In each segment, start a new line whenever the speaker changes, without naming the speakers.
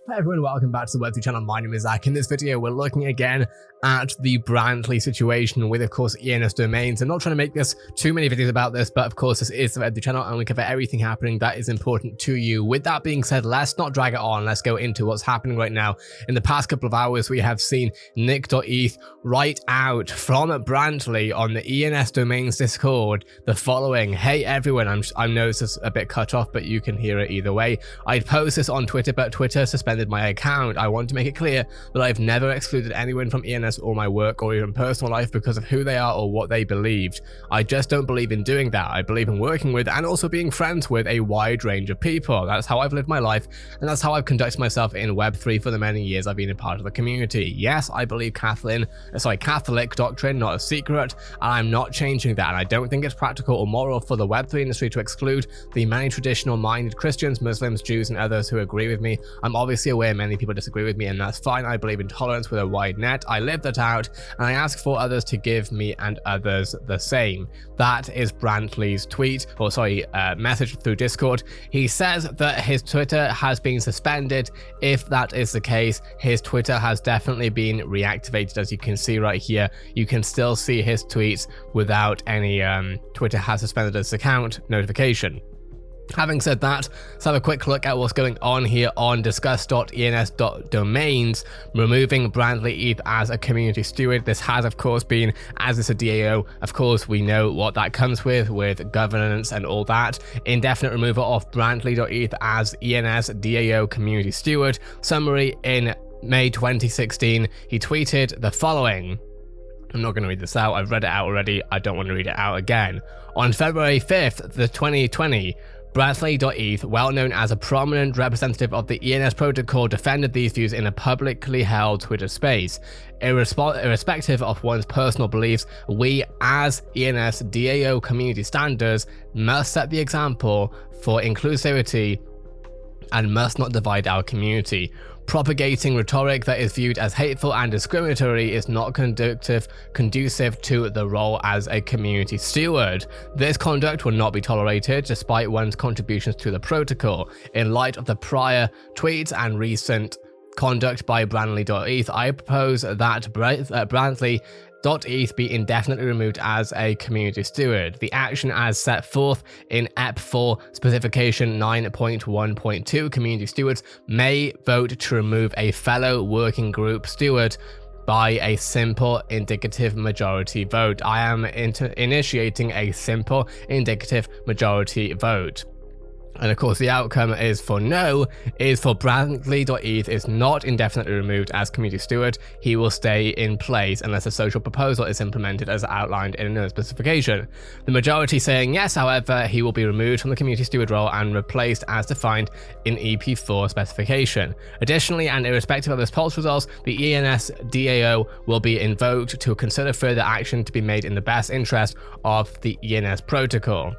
Hey everyone, welcome back to the Web3 channel. My name is Zach. In this video, we're looking again at the Brantly situation with, of course, ENS domains. I'm not trying to make this too many videos about this, but of course, this is the Web3 channel and we cover everything happening that is important to you. With that being said, let's not drag it on. Let's go into what's happening right now. In the past couple of hours, we have seen Nick.eth write out from Brantly on the ENS domains Discord the following: hey everyone, I know this is a bit cut off, but you can hear it either way. I'd post this on Twitter, but Twitter suspended my account. I want to make it clear that I've never excluded anyone from ENS or my work or even personal life because of who they are or what they believed. I just don't believe in doing that. I believe in working with and also being friends with a wide range of people. That's how I've lived my life, and that's how I've conducted myself in Web3 for the many years I've been a part of the community. Yes, I believe Catholic doctrine, not a secret, and I'm not changing that, and I don't think it's practical or moral for the Web3 industry to exclude the many traditional-minded Christians, Muslims, Jews, and others who agree with me. I'm obviously aware many people disagree with me, and that's fine. I believe in tolerance with a wide net. I live that out, and I ask for others to give me and others the same. That is Brantly's tweet, or message through Discord. He says that his Twitter has been suspended. If that is the case, his Twitter has definitely been reactivated. As you can see right here, you can still see his tweets without any Twitter has suspended his account notification. Having said that, let's have a quick look at what's going on here on discuss.ens.domains, removing brantly.eth as a community steward. This has, of course, been, as it's a DAO, of course, we know what that comes with governance and all that. Indefinite removal of brantly.eth as ENS DAO community steward. Summary: in May 2016, he tweeted the following. I'm not going to read this out. I've read it out already. I don't want to read it out again. On February 5th, 2020, brantly.eth, well known as a prominent representative of the ENS protocol, defended these views in a publicly held Twitter space. Irrespective of one's personal beliefs, we as ENS DAO community standards must set the example for inclusivity and must not divide our community. Propagating rhetoric that is viewed as hateful and discriminatory is not conducive to the role as a community steward. This conduct will not be tolerated despite one's contributions to the protocol. In light of the prior tweets and recent conduct by brantly.eth, I propose that brantly.eth be indefinitely removed as a community steward. The action as set forth in EP4 specification 9.1.2, community stewards may vote to remove a fellow working group steward by a simple indicative majority vote. I am initiating a simple indicative majority vote. And of course, the outcome is for no, is for brantly.eth is not indefinitely removed as community steward. He will stay in place unless a social proposal is implemented as outlined in another specification. The majority saying yes, however, he will be removed from the community steward role and replaced as defined in EP4 specification. Additionally, and irrespective of this poll's results, the ENS DAO will be invoked to consider further action to be made in the best interest of the ENS protocol.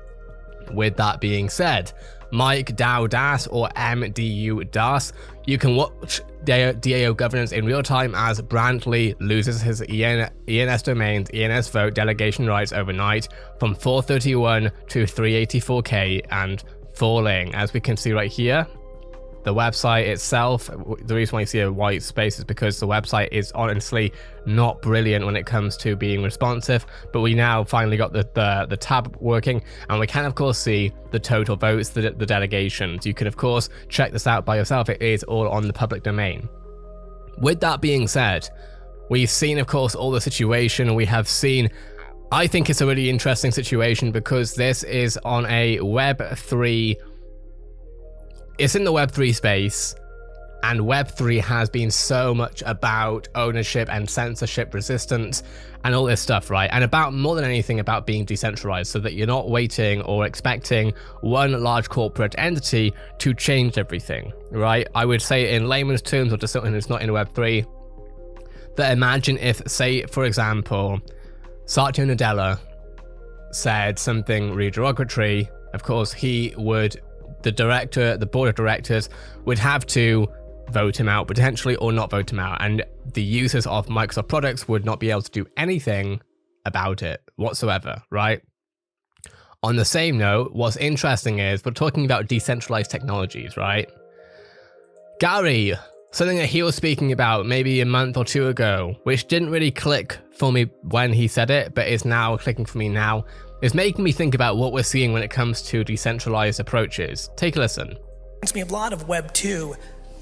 With that being said, Mike DAO Das, or MDU Das, you can watch DAO governance in real time as Brantly loses his ENS domains, ENS vote delegation rights overnight from 431 to 384k and falling. As we can see right here, the website itself, the reason why you see a white space is because the website is honestly not brilliant when it comes to being responsive, but we now finally got the tab working, and we can of course see the total votes, the delegations. You can of course check this out by yourself. It is all on the public domain. With that being said, we've seen of course all the situation, and we have seen, I think it's a really interesting situation because this is on a Web3, it's in the Web3 space, and Web3 has been so much about ownership and censorship resistance and all this stuff, right? And about, more than anything, about being decentralized so that you're not waiting or expecting one large corporate entity to change everything, right? I would say in layman's terms, or just something that's not in Web3, that imagine if, say, for example, Satya Nadella said something really derogatory. Of course, he would, the board of directors would have to vote him out potentially, or not vote him out, and the users of Microsoft products would not be able to do anything about it whatsoever, right? On the same note, what's interesting is we're talking about decentralized technologies, right? Gary Something that he was speaking about maybe a month or two ago, which didn't really click for me when he said it, but is now clicking for me now, is making me think about what we're seeing when it comes to decentralized approaches. Take a listen.
Reminds me a lot of Web 2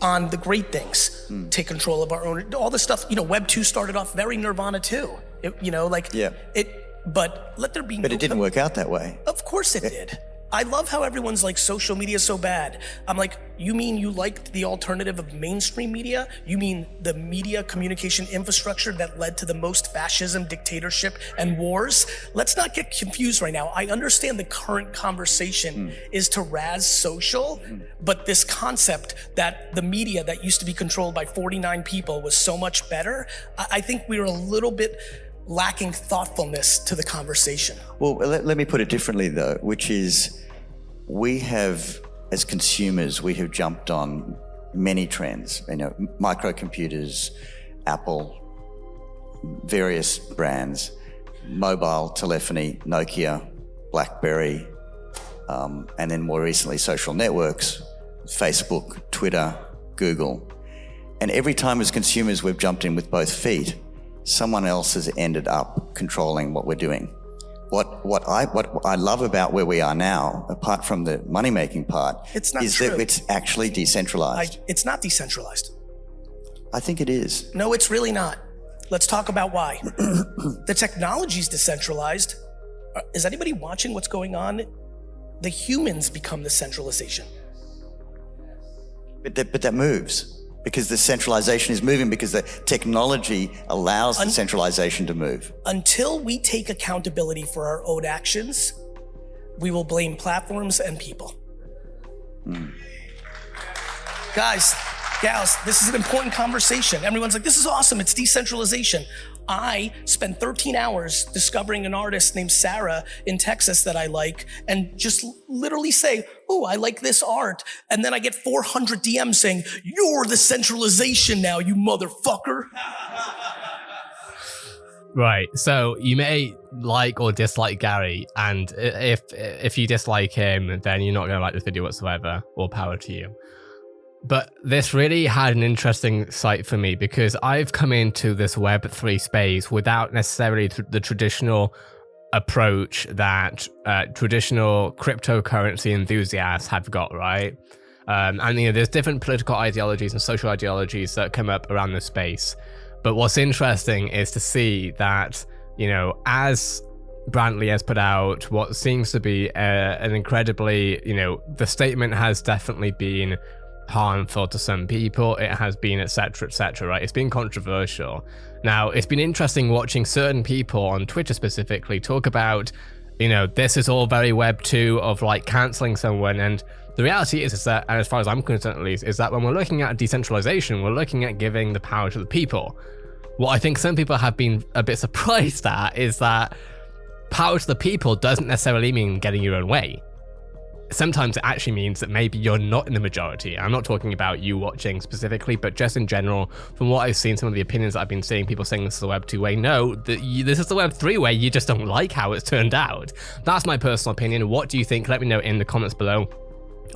on the great things. Take control of our own, all this stuff. Web 2 started off very Nirvana too. But let there be.
But it didn't work out that way.
Of course it did. I love how everyone's like, social media is so bad. I'm like, you mean you liked the alternative of mainstream media? You mean the media communication infrastructure that led to the most fascism, dictatorship, and wars? Let's not get confused right now. I understand the current conversation is to razz social, but this concept that the media that used to be controlled by 49 people was so much better, I think we were a little bit lacking thoughtfulness to the conversation.
Well, let me put it differently though, which is we have, as consumers, we have jumped on many trends, microcomputers, Apple, various brands, mobile telephony, Nokia, BlackBerry, and then more recently social networks, Facebook, Twitter, Google. And every time as consumers we've jumped in with both feet, someone else has ended up controlling what we're doing. What I love about where we are now, apart from the money-making part, is that it's actually decentralized.
It's not decentralized.
I think it is.
No, it's really not. Let's talk about why. The technology's decentralized. Is anybody watching what's going on? The humans become the centralization.
But that moves. Because the centralization is moving, because the technology allows the centralization to move.
Until we take accountability for our own actions, we will blame platforms and people. Guys, gals, this is an important conversation. Everyone's like, this is awesome, it's decentralization. I spent 13 hours discovering an artist named Sarah in Texas that I like, and just literally say, oh, I like this art. And then I get 400 DMs saying, you're the centralization now, you motherfucker.
Right, so you may like or dislike Gary, and if you dislike him, then you're not going to like this video whatsoever, all power to you. But this really had an interesting sight for me, because I've come into this Web3 space without necessarily the traditional approach that traditional cryptocurrency enthusiasts have got, right? And there's different political ideologies and social ideologies that come up around this space. But what's interesting is to see that, as Brantly has put out what seems to be an incredibly, the statement has definitely been harmful to some people, it has been etc, right? It's been controversial. Now, it's been interesting watching certain people on Twitter specifically talk about, this is all very Web 2 of like canceling someone, and the reality is that, and as far as I'm concerned at least, is that when we're looking at decentralization, we're looking at giving the power to the people. What I think some people have been a bit surprised at is that power to the people doesn't necessarily mean getting your own way. Sometimes it actually means that maybe you're not in the majority. I'm not talking about you watching specifically, but just in general, from what I've seen, some of the opinions that I've been seeing, people saying this is the Web 2 way. No, this is the Web 3 way. You just don't like how it's turned out. That's my personal opinion. What do you think? Let me know in the comments below.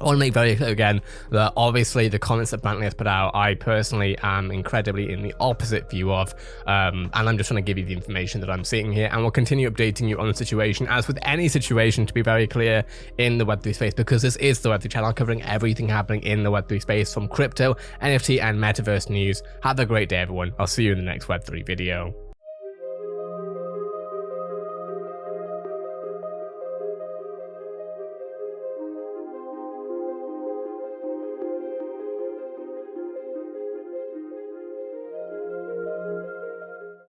I want to make very clear again that obviously the comments that Brantly has put out, I personally am incredibly in the opposite view of, and I'm just trying to give you the information that I'm seeing here, and we'll continue updating you on the situation, as with any situation, to be very clear, in the Web3 space, because this is the Web3 channel covering everything happening in the Web3 space, from crypto, NFT, and metaverse news. Have a great day, everyone. I'll see you in the next Web3 video.